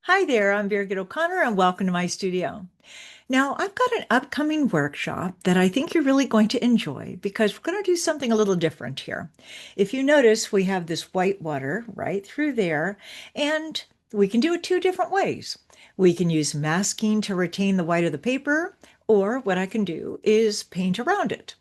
Hi there, I'm Birgit O'Connor and welcome to my studio. Now, I've got an upcoming workshop that I think you're really going to enjoy because we're going to do something a little different here. If you notice, we have this white water right through there, and we can do it two different ways. We can use masking to retain the white of the paper, or what I can do is paint around it.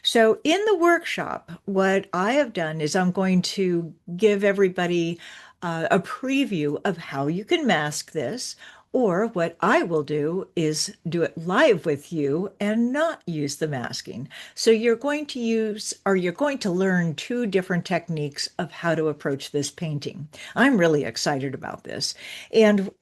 So, in the workshop, what I have done is I'm going to give everybody a preview of how you can mask this. Or what I will do is do it live with you and not use the masking. So you're going to use, or you're going to learn two different techniques of how to approach this painting. I'm really excited about this. And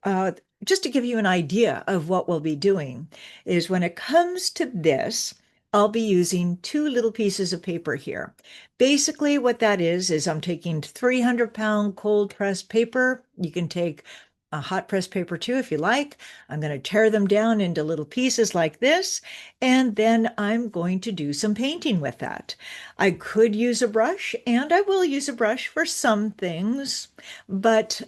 just to give you an idea of what we'll be doing is when it comes to this, I'll be using two little pieces of paper here. Basically, what that is I'm taking 300-pound cold pressed paper. You can take a hot pressed paper too, if you like. I'm going to tear them down into little pieces like this, and then I'm going to do some painting with that. I could use a brush, and I will use a brush for some things, but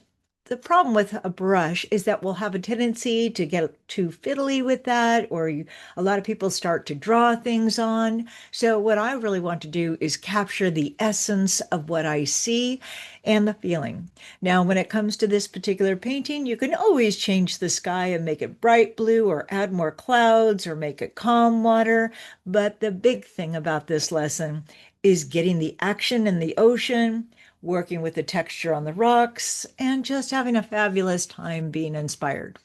the problem with a brush is that we'll have a tendency to get too fiddly with that, or a lot of people start to draw things on. So, what I really want to do is capture the essence of what I see and the feeling. Now, when it comes to this particular painting, you can always change the sky and make it bright blue, or add more clouds, or make it calm water. But the big thing about this lesson is getting the action in the ocean, working with the texture on the rocks, and just having a fabulous time being inspired.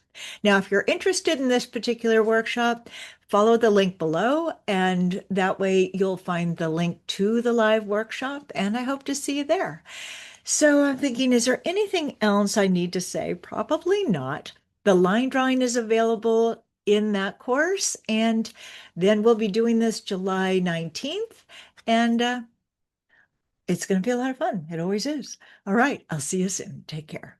Now, if you're interested in this particular workshop, follow the link below, and that way you'll find the link to the live workshop, and I hope to see you there. So I'm thinking, is there anything else I need to say? Probably not. The line drawing is available in that course, and then we'll be doing this July 19th, and it's going to be a lot of fun. It always is. All right. I'll see you soon. Take care.